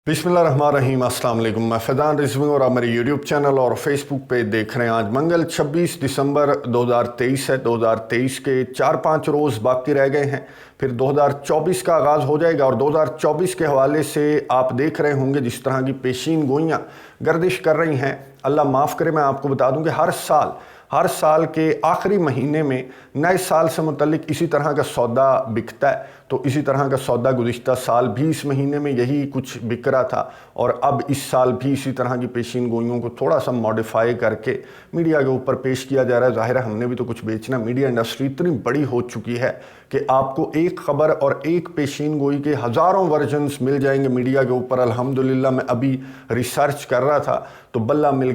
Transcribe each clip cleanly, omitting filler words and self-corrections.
बिस्मिल्लाहिर्रहमानिर्रहीम, अस्सलाम वालेकुम। मैं फैज़ान रिजवी और आप मेरे यूट्यूब चैनल और फेसबुक पे देख रहे हैं। आज मंगल 26 दिसंबर 2023 है। 2023 के 4-5 रोज़ बाकी रह गए हैं, फिर 2024 का आगाज़ हो जाएगा। और 2024 के हवाले से आप देख रहे होंगे जिस तरह की पेशीन गोइयाँ गर्दिश कर रही हैं। अल्लाह माफ़ करे, मैं आपको बता दूं कि हर साल के आखिरी महीने में नए साल से मुतल्लिक इसी तरह का सौदा बिकता है। तो इसी तरह का सौदा गुज़िश्ता साल भी इस महीने में यही कुछ बिक रहा था, और अब इस साल भी इसी तरह की पेशीन गोइयों को थोड़ा सा मॉडिफाई करके मीडिया के ऊपर पेश किया जा रहा है। ज़ाहिर है हमने भी तो कुछ बेचना। मीडिया इंडस्ट्री इतनी बड़ी हो चुकी है कि आपको एक ख़बर और एक पेशीन गोई के हज़ारों वर्जन्स मिल जाएंगे मीडिया के ऊपर। अल्हम्दुलिल्लाह मैं अभी रिसर्च कर रहा था तो बल्ला मिल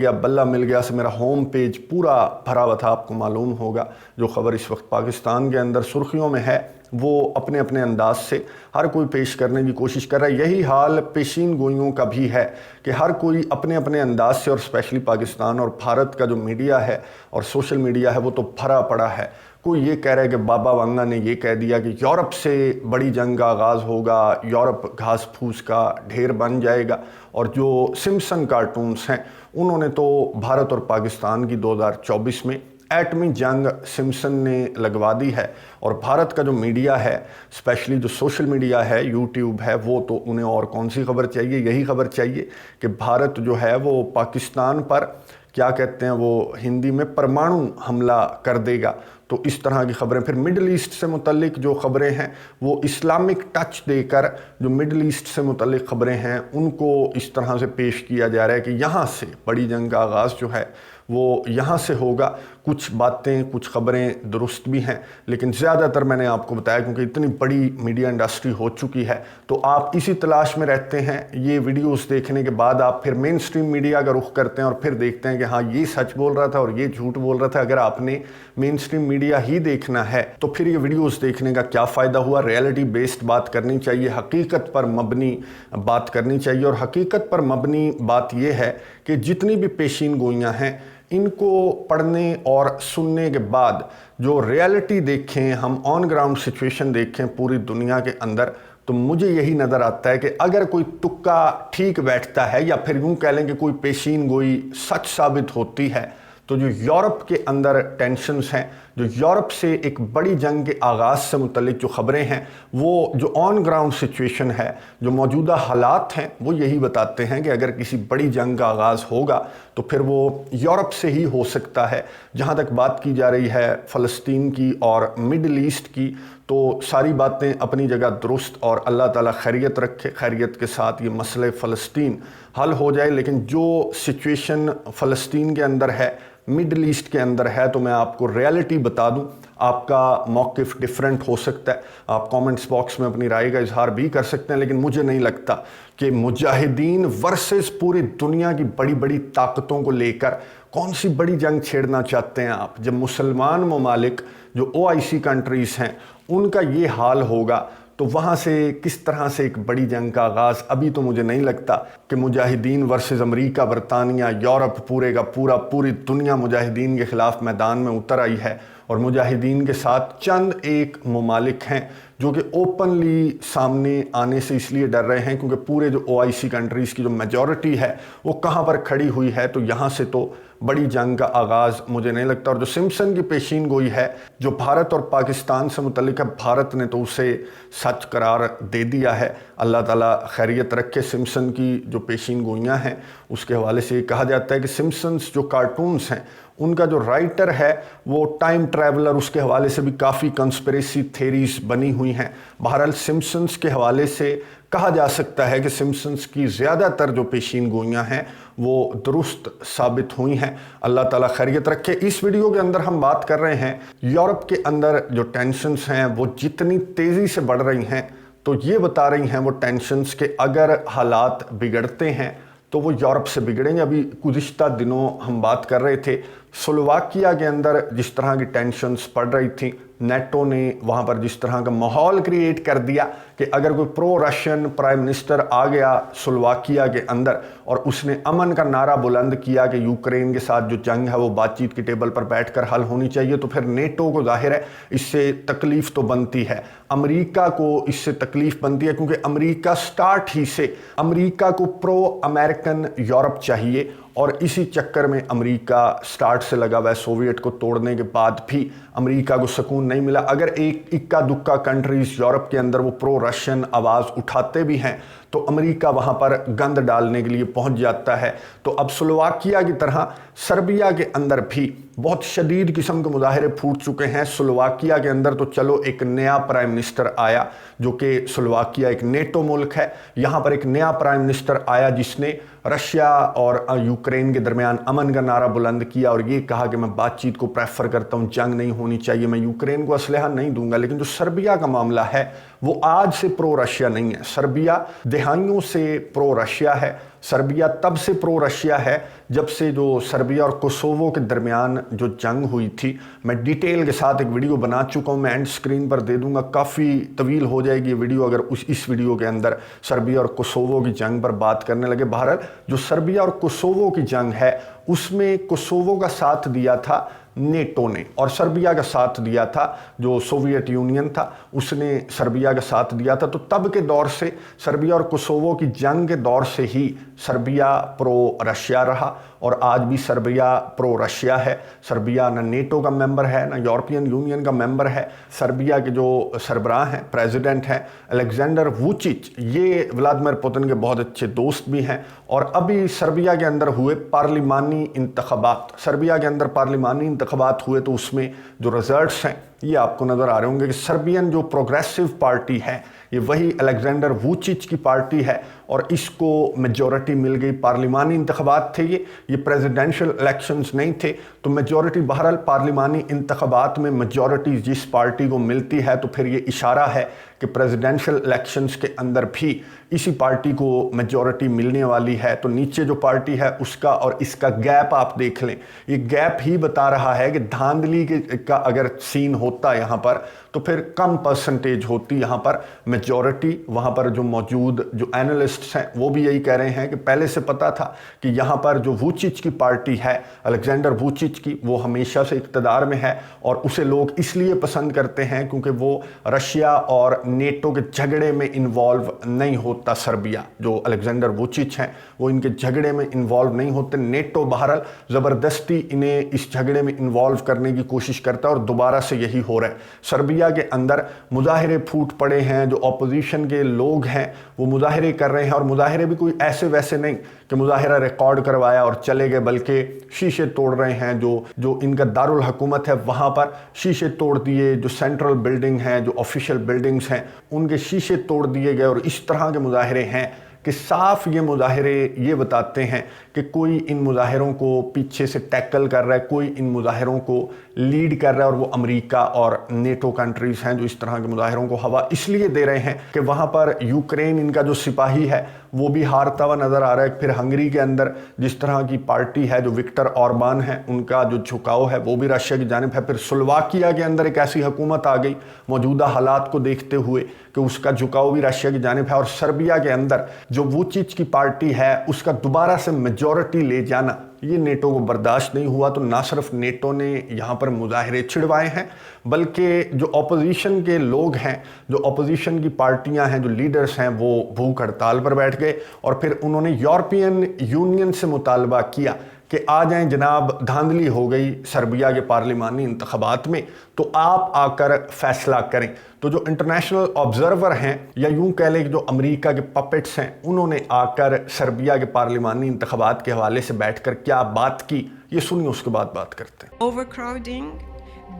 गया से मेरा होम पेज पूरा भरा हुआ था। आपको मालूम होगा जो ख़बर इस वक्त पाकिस्तान के अंदर सुर्खियों में है वो अपने अपने अंदाज से हर कोई पेश करने की कोशिश कर रहा है। यही हाल पेशीन गोइयों का भी है कि हर कोई अपने अपने अंदाज से, और स्पेशली पाकिस्तान और भारत का जो मीडिया है और सोशल मीडिया है वो तो भरा पड़ा है। कोई ये कह रहा है कि बाबा वांगा ने ये कह दिया कि यूरोप से बड़ी जंग का आगाज़ होगा, यूरोप घास फूस का ढेर बन जाएगा। और जो सिम्पसन कार्टून्स हैं उन्होंने तो भारत और पाकिस्तान की 2024 में एटमी जंग सिम्पसन ने लगवा दी है। और भारत का जो मीडिया है, स्पेशली जो सोशल मीडिया है, यूट्यूब है, वो तो उन्हें और कौन सी खबर चाहिए, यही खबर चाहिए कि भारत जो है वो पाकिस्तान पर क्या कहते हैं वो हिंदी में परमाणु हमला कर देगा। तो इस तरह की खबरें, फिर मिडल ईस्ट से मुतल्लिक जो खबरें हैं वो इस्लामिक टच देकर जो मिडल ईस्ट से मुतल्लिक खबरें हैं उनको इस तरह से पेश किया जा रहा है कि यहाँ से बड़ी जंग का आगाज़ जो है वो यहाँ से होगा। कुछ बातें, कुछ खबरें दुरुस्त भी हैं, लेकिन ज़्यादातर मैंने आपको बताया क्योंकि इतनी बड़ी मीडिया इंडस्ट्री हो चुकी है तो आप इसी तलाश में रहते हैं। ये वीडियोस देखने के बाद आप फिर मेन स्ट्रीम मीडिया का रुख करते हैं और फिर देखते हैं कि हाँ ये सच बोल रहा था और ये झूठ बोल रहा था। अगर आपने मेन स्ट्रीम मीडिया ही देखना है तो फिर ये वीडियोस देखने का क्या फ़ायदा हुआ। रियलिटी बेस्ड बात करनी चाहिए, हकीकत पर मबनी बात करनी चाहिए। और हकीकत पर मबनी बात यह है कि जितनी भी पेशीन गोइयाँ हैं इनको पढ़ने और सुनने के बाद जो रियलिटी देखें, हम ऑन ग्राउंड सिचुएशन देखें पूरी दुनिया के अंदर, तो मुझे यही नज़र आता है कि अगर कोई तुक्का ठीक बैठता है या फिर यूँ कह लें कि कोई पेशीन गोई सच साबित होती है तो जो यूरोप के अंदर टेंशन्स हैं, जो यूरोप से एक बड़ी जंग के आगाज़ से मुतल्लिक जो ख़बरें हैं, वो जो ऑन ग्राउंड सिचुएशन है, जो मौजूदा हालात हैं, वो यही बताते हैं कि अगर किसी बड़ी जंग का आगाज़ होगा तो फिर वो यूरोप से ही हो सकता है। जहाँ तक बात की जा रही है फ़लस्तीन की और मिडल ईस्ट की, तो सारी बातें अपनी जगह दुरुस्त, और अल्लाह ताला खैरियत रखे, खैरियत के साथ ये मसले फ़लस्तीन हल हो जाए। लेकिन जो सिचुएशन फ़लस्तीन के अंदर है, मिडल ईस्ट के अंदर है, तो मैं आपको रियलिटी बता दूं, आपका मौक़िफ़ डिफरेंट हो सकता है। आप कमेंट्स बॉक्स में अपनी राय का इजहार भी कर सकते हैं, लेकिन मुझे नहीं लगता कि मुजाहिदीन वर्सेस पूरी दुनिया की बड़ी बड़ी ताकतों को लेकर कौन सी बड़ी जंग छेड़ना चाहते हैं आप। जब मुसलमान ममालिक जो OIC कंट्रीज़ हैं उनका ये हाल होगा तो वहाँ से किस तरह से एक बड़ी जंग का आगाज़। अभी तो मुझे नहीं लगता कि मुजाहिदीन वर्सेस अमेरिका, बरतानिया, यूरोप पूरे का पूरा, पूरी दुनिया मुजाहिदीन के ख़िलाफ़ मैदान में उतर आई है। और मुजाहिदीन के साथ चंद एक ममालिक हैं जो कि ओपनली सामने आने से इसलिए डर रहे हैं क्योंकि पूरे जो OIC कंट्रीज़ की जो मेजॉरिटी है वो कहाँ पर खड़ी हुई है। तो यहाँ से तो बड़ी जंग का आगाज़ मुझे नहीं लगता। और जो सिम्पसन की पेशीन गोई है जो भारत और पाकिस्तान से मुतल्लिक है, भारत ने तो उसे सच करार दे दिया है। अल्लाह ताला खैरियत रखे। सिम्पसन की जो पेशीन गोइयाँ हैं उसके हवाले से कहा जाता है कि सिम्पसन्स जो कार्टून्स हैं उनका जो राइटर है वो टाइम ट्रैवलर, उसके हवाले से भी काफ़ी कंस्पिरेसी थेरीज बनी हुई हैं। बहरहाल सिम्पसन्स के हवाले से कहा जा सकता है कि सिम्पसन्स की ज़्यादातर जो पेशीन गोइयाँ हैं वो दुरुस्त साबित हुई हैं। अल्लाह ताला खैरियत रखे। इस वीडियो के अंदर हम बात कर रहे हैं यूरोप के अंदर जो टेंशन्स हैं वो जितनी तेज़ी से बढ़ रही हैं, तो ये बता रही हैं वो टेंशन्स के अगर हालात बिगड़ते हैं तो वो यूरोप से बिगड़ेंगे। अभी गुज़िश्ता दिनों हम बात कर रहे थे स्लोवाकिया के अंदर जिस तरह की टेंशन्स पड़ रही थी, नेटो ने वहाँ पर जिस तरह का माहौल क्रिएट कर दिया कि अगर कोई प्रो रशियन प्राइम मिनिस्टर आ गया स्लोवाकिया के अंदर और उसने अमन का नारा बुलंद किया कि यूक्रेन के साथ जो जंग है वो बातचीत की टेबल पर बैठकर हल होनी चाहिए, तो फिर नेटो को जाहिर है इससे तकलीफ तो बनती है, अमेरिका को इससे तकलीफ बनती है, क्योंकि अमेरिका स्टार्ट ही से अमेरिका को प्रो अमेरिकन यूरोप चाहिए और इसी चक्कर में अमेरिका स्टार्ट से लगा हुआ है। सोवियत को तोड़ने के बाद भी अमेरिका को सुकून नहीं मिला। अगर एक इक्का दुक्का कंट्रीज यूरोप के अंदर वो प्रो रशियन आवाज़ उठाते भी हैं तो अमेरिका वहाँ पर गंद डालने के लिए पहुँच जाता है। तो अब स्लोवाकिया की तरह सर्बिया के अंदर भी बहुत शदीद किस्म के मुजाहरे फूट चुके हैं। स्लोवाकिया के अंदर तो चलो एक नया प्राइम मिनिस्टर आया, जो कि स्लोवाकिया एक नेटो मुल्क है, यहाँ पर एक नया प्राइम मिनिस्टर आया जिसने रशिया और यूक्रेन के दरमियान अमन का नारा बुलंद किया और ये कहा कि मैं बातचीत को प्रेफर करता हूँ, जंग नहीं होनी चाहिए, मैं यूक्रेन को असलहा नहीं दूंगा। लेकिन जो सर्बिया का मामला है वो आज से प्रो रशिया नहीं है, सर्बिया दहाइयों से प्रो रशिया है। सर्बिया तब से प्रो रशिया है जब से जो सर्बिया और कोसोवो के दरमियान जो जंग हुई थी, मैं डिटेल के साथ एक वीडियो बना चुका हूँ, मैं एंड स्क्रीन पर दे दूंगा, काफ़ी तवील हो जाएगी ये वीडियो अगर इस वीडियो के अंदर सर्बिया और कोसोवो की जंग पर बात करने लगे। बहरहाल जो सर्बिया और कोसोवो की जंग है उसमें कोसोवो का साथ दिया था नेटो ने और सर्बिया का साथ दिया था जो सोवियत यूनियन था, उसने सर्बिया का साथ दिया था। तो तब के दौर से सर्बिया और कोसोवो की जंग के दौर से ही सर्बिया प्रो रशिया रहा और आज भी सर्बिया प्रो रशिया है। सर्बिया ना नेटो का मेंबर है ना यूरोपियन यूनियन का मेंबर है। सर्बिया के जो सरबराह हैं, प्रेसिडेंट हैं अलेक्जेंडर वुचिच, ये व्लादिमीर पुतिन के बहुत अच्छे दोस्त भी हैं। और अभी सर्बिया के अंदर हुए पार्लिमानी इंतखाबात, सर्बिया के अंदर पार्लिमानी इंतखाबात हुए तो उसमें जो रिजल्ट्स हैं ये आपको नज़र आ रहे होंगे कि सर्बियन जो प्रोग्रेसिव पार्टी है ये वही अलेक्जेंडर वुचिच की पार्टी है और इसको मेजॉरिटी मिल गई। पार्लिमानी इंतखाबात थे ये प्रेसिडेंशियल इलेक्शंस नहीं थे, तो मेजॉरिटी बहरहाल पार्लिमानी इंतखाबात में मेजॉरिटी जिस पार्टी को मिलती है तो फिर ये इशारा है कि प्रेसिडेंशियल इलेक्शंस के अंदर भी इसी पार्टी को मेजॉरिटी मिलने वाली है। तो नीचे जो पार्टी है उसका और इसका गैप आप देख लें, ये गैप ही बता रहा है कि धांधली का अगर सीन होता यहाँ पर तो फिर कम परसेंटेज होती यहाँ पर मेजॉरिटी। वहाँ पर जो मौजूद जो एनालिस्ट्स हैं वो भी यही कह रहे हैं कि पहले से पता था कि यहाँ पर जो वुचिच की पार्टी है, अलेक्जेंडर वुचिच की, वो हमेशा से इक़्तिदार में है और उसे लोग इसलिए पसंद करते हैं क्योंकि वो रशिया और नेटो के झगड़े में इन्वॉल्व नहीं होता। सर्बिया जो अलेक्जेंडर वुचिच हैं वो इनके झगड़े में इन्वॉल्व नहीं होते। नेटो बहरहाल ज़बरदस्ती इन्हें इस झगड़े में इन्वॉल्व करने की कोशिश करता है और दोबारा से यही हो रहा है। सर्बिया के अंदर मुजाहिरे फूट पड़े हैं, जो अपोजिशन के लोग हैं वो मुजाहिरे कर रहे हैं और मुजाहिरे भी कोई ऐसे वैसे नहीं कि मुजाहिरा रिकॉर्ड करवाया और चले गए, बल्कि शीशे तोड़ रहे हैं। जो इनका दारुल हुकूमत है वहाँ पर शीशे तोड़ दिए, जो सेंट्रल बिल्डिंग हैं, जो ऑफिशियल बिल्डिंग्स हैं उनके शीशे तोड़ दिए गए और इस तरह के मुजाहिरे हैं कि साफ ये मुजाहिरे ये बताते हैं कि कोई इन मुजाहिरों को पीछे से टैकल कर रहा है, कोई इन मुजाहिरों को लीड कर रहा है और वो अमेरिका और नेटो कंट्रीज़ हैं जो इस तरह के मुजाहिरों को हवा इसलिए दे रहे हैं कि वहाँ पर यूक्रेन इनका जो सिपाही है वो भी हारता हुआ नज़र आ रहा है। फिर हंगरी के अंदर जिस तरह की पार्टी है जो विक्टर ऑर्बान है, उनका जो झुकाव है वो भी रशिया की जानिब है। फिर स्लोवाकिया के अंदर एक ऐसी हुकूमत आ गई मौजूदा हालात को देखते हुए कि उसका झुकाव भी रशिया की जानिब है। और सर्बिया के अंदर जो वुचिच की पार्टी है उसका दोबारा से मेजॉरिटी ले जाना ये नेटो को बर्दाश्त नहीं हुआ। तो ना सिर्फ नेटो ने यहाँ पर मुजाहिरे छिड़वाए हैं बल्कि जो अपोजिशन के लोग हैं, जो अपोजिशन की पार्टियां हैं, जो लीडर्स हैं, वो भूख हड़ताल पर बैठ गए और फिर उन्होंने यूरोपियन यूनियन से मुतालबा किया कि आ जाएं जनाब, धांधली हो गई सर्बिया के पार्लिमानी इंतखाबात में, तो आप आकर फैसला करें। तो जो इंटरनेशनल ऑब्जर्वर हैं या यूं कह लें कि जो अमेरिका के पपेट्स हैं, उन्होंने आकर सर्बिया के पार्लिमानी इंतखाबात के हवाले से बैठकर क्या बात की, ये सुनिए, उसके बाद बात करते हैं। Overcrowding,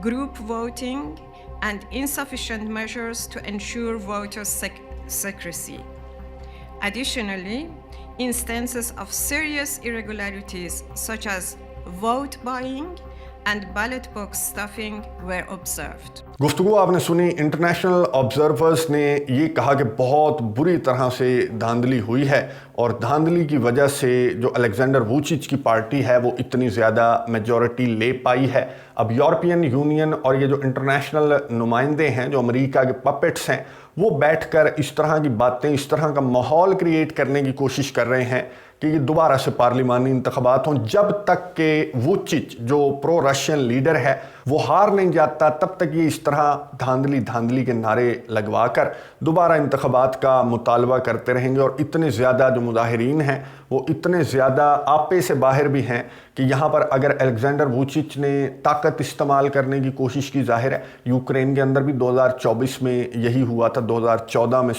group voting and insufficient measures to ensure voter secrecy. Additionally, instances of serious irregularities such as vote buying and ballot box stuffing were observed. गुफ्तगू आपने सुनी। इंटरनेशनल ऑब्जर्वर्स ने ये कहा कि बहुत बुरी तरह से धांधली हुई है और धांधली की वजह से जो अलेक्जेंडर वुचिच की पार्टी है वो इतनी ज़्यादा मेजॉरिटी ले पाई है। अब यूरोपियन यूनियन और ये जो इंटरनेशनल नुमाइंदे हैं, जो अमेरिका के पपेट्स हैं, वो बैठकर इस तरह की बातें, इस तरह का माहौल क्रिएट करने की कोशिश कर रहे हैं कि ये दोबारा से पार्लिमानी इंतखाबात हों। जब तक के वुचिच जो प्रो रशियन लीडर है वो हार नहीं जाता, तब तक ये इस तरह धांधली के नारे लगवाकर दोबारा इंतखाबात का मुतालबा करते रहेंगे। और इतने ज़्यादा जो मुजाहिरीन हैं वो इतने ज़्यादा आपे से बाहर भी हैं कि यहाँ पर अगर अलेक्जेंडर वुचिच ने ताकत इस्तेमाल करने की कोशिश की, जाहिर है यूक्रेन के अंदर भी 2024 में यही हुआ था, 2014 में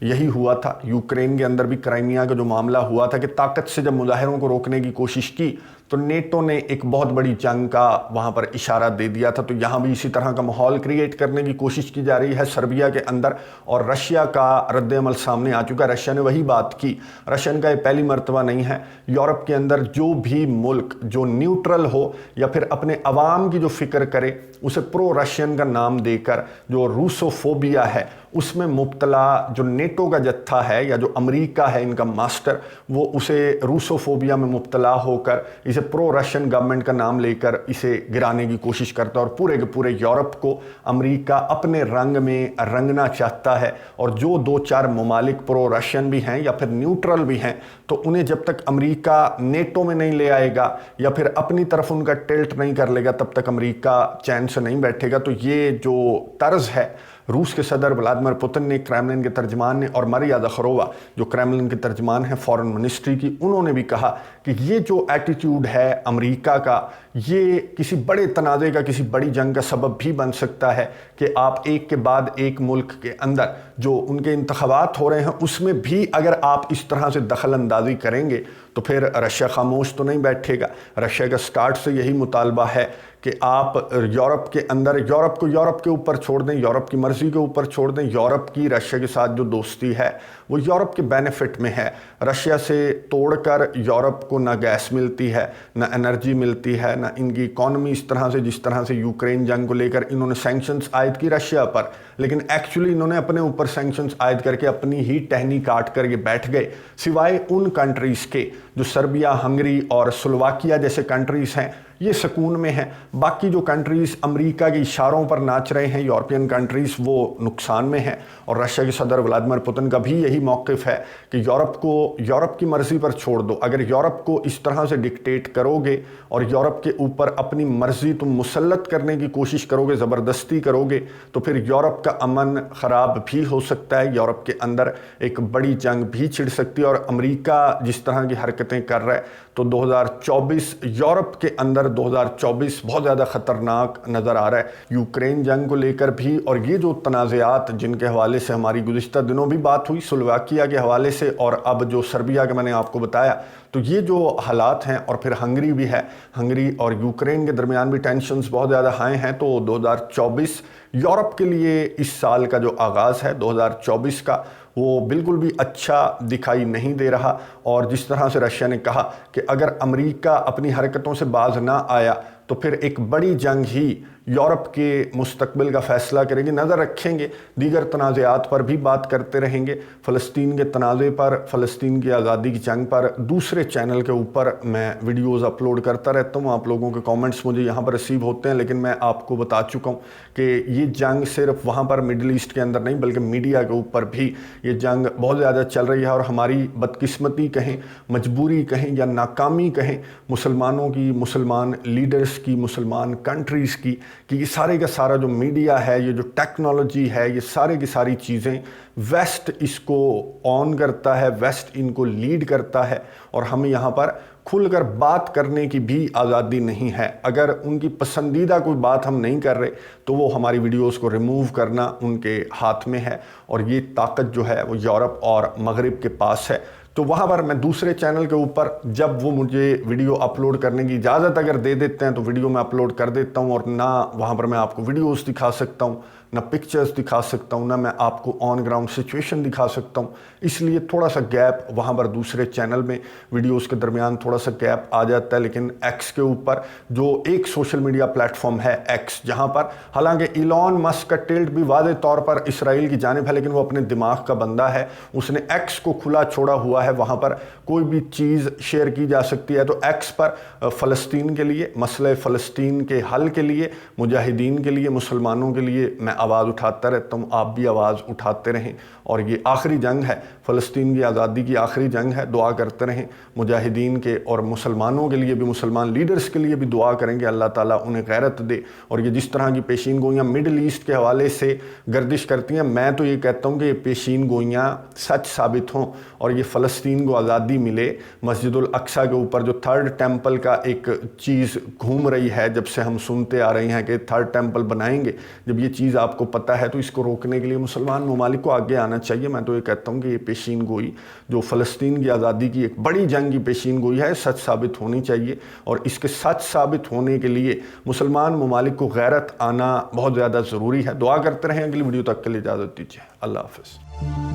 यही हुआ था। यूक्रेन के अंदर भी क्राइमिया का जो मामला हुआ था कि ताकत से जब मुजाहिरों को रोकने की कोशिश की तो नेटो ने एक बहुत बड़ी जंग का वहाँ पर इशारा दे दिया था। तो यहाँ भी इसी तरह का माहौल क्रिएट करने की कोशिश की जा रही है सर्बिया के अंदर, और रशिया का रद्द-ए-अमल सामने आ चुका है। रशिया ने वही बात की। रशियन का ये पहली मर्तबा नहीं है। यूरोप के अंदर जो भी मुल्क जो न्यूट्रल हो या फिर अपने अवाम की जो फिक्र करे, उसे प्रो रशियन का नाम देकर जो रूसोफोबिया है उसमें मुब्तला जो नेटो का जत्था है या जो अमेरिका है इनका मास्टर, वो उसे रूसोफोबिया में मुब्तला होकर इसे प्रो रशियन गवर्नमेंट का नाम लेकर इसे गिराने की कोशिश करता है। और पूरे के पूरे यूरोप को अमेरिका अपने रंग में रंगना चाहता है। और जो 2-4 ममालिक प्रो रशियन भी हैं या फिर न्यूट्रल भी हैं, तो उन्हें जब तक अमेरिका नेटो में नहीं ले आएगा या फिर अपनी तरफ उनका टिल्ट नहीं कर लेगा, तब तक अमेरिका चैन से नहीं बैठेगा। तो ये जो तर्ज है रूस के सदर व्लादिमीर पुतिन ने, क्रेमलिन के तर्जमान ने, और मारिया ज़खरोवा जो क्रेमलिन के तर्जमान है फॉरेन मिनिस्ट्री की, उन्होंने भी कहा कि ये जो एटीट्यूड है अमेरिका का, ये किसी बड़े तनाज़े का, किसी बड़ी जंग का सबब भी बन सकता है कि आप एक के बाद एक मुल्क के अंदर जो उनके इंतखाबात हो रहे हैं उसमें भी अगर आप इस तरह से दखल अंदाजी करेंगे तो फिर रशिया खामोश तो नहीं बैठेगा। रशिया का स्टार्ट से यही मुतालबा है कि आप यूरोप के अंदर, यूरोप को यूरोप के ऊपर छोड़ दें, यूरोप की मर्ज़ी के ऊपर छोड़ दें। यूरोप की रशिया के साथ जो दोस्ती है वो यूरोप के बेनिफिट में है। रशिया से तोड़कर यूरोप को ना गैस मिलती है, ना एनर्जी मिलती है, ना इनकी इकॉनमी इस तरह से, जिस तरह से यूक्रेन जंग को लेकर इन्होंने सैंक्शंस आयद की रशिया पर, लेकिन एक्चुअली इन्होंने अपने ऊपर सैंक्शंस आयद करके अपनी ही टहनी काट कर ये बैठ गए। सिवाय उन कंट्रीज़ के जो सर्बिया, हंगरी और स्लोवाकिया जैसे कंट्रीज़ हैं, ये सुकून में हैं। बाकी जो कंट्रीज़ अमेरिका के इशारों पर नाच रहे हैं, यूरोपियन कंट्रीज़, वो नुकसान में हैं। और रशिया के सदर व्लादिमीर पुतिन का भी यही मौक़िफ़ है कि यूरोप को यूरोप की मर्ज़ी पर छोड़ दो। अगर यूरोप को इस तरह से डिक्टेट करोगे और यूरोप के ऊपर अपनी मर्ज़ी तुम मुसल्लत करने की कोशिश करोगे, ज़बरदस्ती करोगे, तो फिर यूरोप का अमन ख़राब भी हो सकता है। यूरोप के अंदर एक बड़ी जंग भी छिड़ सकती है। और अमेरिका जिस तरह की हरकतें कर रहा है, तो 2024 यूरोप के अंदर 2024 बहुत ज़्यादा ख़तरनाक नज़र आ रहा है यूक्रेन जंग को लेकर भी। और ये जो तनाज़ात जिनके हवाले से हमारी गुज़िश्ता दिनों भी बात हुई, स्लोवाकिया के हवाले से, और अब जो सर्बिया का मैंने आपको बताया, तो ये जो हालात हैं, और फिर हंगरी भी है, हंगरी और यूक्रेन के दरमियान भी टेंशन्स बहुत ज़्यादा हाई हैं। तो 2024 यूरोप के लिए इस साल का जो आगाज़ है 2024 का, वो बिल्कुल भी अच्छा दिखाई नहीं दे रहा। और जिस तरह से रशिया ने कहा कि अगर अमेरिका अपनी हरकतों से बाज ना आया तो फिर एक बड़ी जंग ही यूरोप के मुस्तकबिल का फ़ैसला करेगी। नज़र रखेंगे, दीगर तनाज़ात पर भी बात करते रहेंगे। फ़लस्तीन के तनाज़े पर, फ़लस्तीन की आज़ादी की जंग पर दूसरे चैनल के ऊपर मैं वीडियोज़ अपलोड करता रहता हूँ। आप लोगों के कमेंट्स मुझे यहाँ पर रिसीव होते हैं, लेकिन मैं आपको बता चुका हूँ कि ये जंग सिर्फ वहाँ पर मिडल ईस्ट के अंदर नहीं, बल्कि मीडिया के ऊपर भी ये जंग बहुत ज़्यादा चल रही है। और हमारी बदकिस्मती कहें, मजबूरी कहें या नाकामी कहें, मुसलमानों की, मुसलमान लीडर्स की, मुसलमान कंट्रीज़ की, कि ये सारे का सारा जो मीडिया है, ये जो टेक्नोलॉजी है, ये सारे की सारी चीज़ें वेस्ट इसको ऑन करता है, वेस्ट इनको लीड करता है। और हमें यहाँ पर खुलकर बात करने की भी आज़ादी नहीं है। अगर उनकी पसंदीदा कोई बात हम नहीं कर रहे तो वो हमारी वीडियोस को रिमूव करना उनके हाथ में है। और ये ताकत जो है वो यूरोप और मगरिब के पास है। तो वहाँ पर मैं दूसरे चैनल के ऊपर जब वो मुझे वीडियो अपलोड करने की इजाज़त अगर दे देते हैं तो वीडियो मैं अपलोड कर देता हूँ, और ना वहाँ पर मैं आपको वीडियोस दिखा सकता हूँ, نہ پکچرز دکھا سکتا ہوں، نہ میں آپ کو آن گراؤنڈ سچویشن دکھا سکتا ہوں، اس لیے تھوڑا سا گیپ وہاں پر دوسرے چینل میں ویڈیوز کے درمیان تھوڑا سا گیپ آ جاتا ہے۔ لیکن ایکس کے اوپر جو ایک سوشل میڈیا پلیٹ فارم ہے ایکس، جہاں پر حالانکہ ایلون مسک کا ٹلٹ بھی واضح طور پر اسرائیل کی جانب ہے، لیکن وہ اپنے دماغ کا بندہ ہے، اس نے ایکس کو کھلا چھوڑا ہوا ہے، وہاں پر کوئی بھی چیز شیئر کی جا سکتی ہے۔ تو ایکس پر فلسطین کے لیے، مسئلہ فلسطین کے حل کے لیے، مجاہدین کے لیے، مسلمانوں کے لیے میں آواز اٹھاتا رہتا ہوں، آپ بھی آواز اٹھاتے رہیں، اور یہ آخری جنگ ہے، فلسطین کی آزادی کی آخری جنگ ہے، دعا کرتے رہیں مجاہدین کے اور مسلمانوں کے لیے بھی، مسلمان لیڈرز کے لیے بھی دعا کریں کہ اللہ تعالیٰ انہیں غیرت دے۔ اور یہ جس طرح کی پیشین گوئیاں مڈل ایسٹ کے حوالے سے گردش کرتی ہیں، میں تو یہ کہتا ہوں کہ یہ پیشین گوئیاں سچ ثابت ہوں اور یہ فلسطین کو آزادی ملے۔ مسجد الاقصیٰ کے اوپر جو تھرڈ ٹیمپل کا ایک چیز گھوم رہی ہے، جب سے ہم سنتے آ رہے ہیں کہ تھرڈ ٹیمپل بنائیں گے، جب یہ چیز آپ کو پتہ ہے تو اس کو روکنے کے لیے مسلمان ممالک کو آگے آنا چاہیے۔ میں تو یہ کہتا ہوں کہ یہ پیشین گوئی جو فلسطین کی آزادی کی ایک بڑی جنگ کی پیشین گوئی ہے، سچ ثابت ہونی چاہیے، اور اس کے سچ ثابت ہونے کے لیے مسلمان ممالک کو غیرت آنا بہت زیادہ ضروری ہے۔ دعا کرتے رہیں، اگلی ویڈیو تک کے لیے اجازت دیجیے، اللہ حافظ۔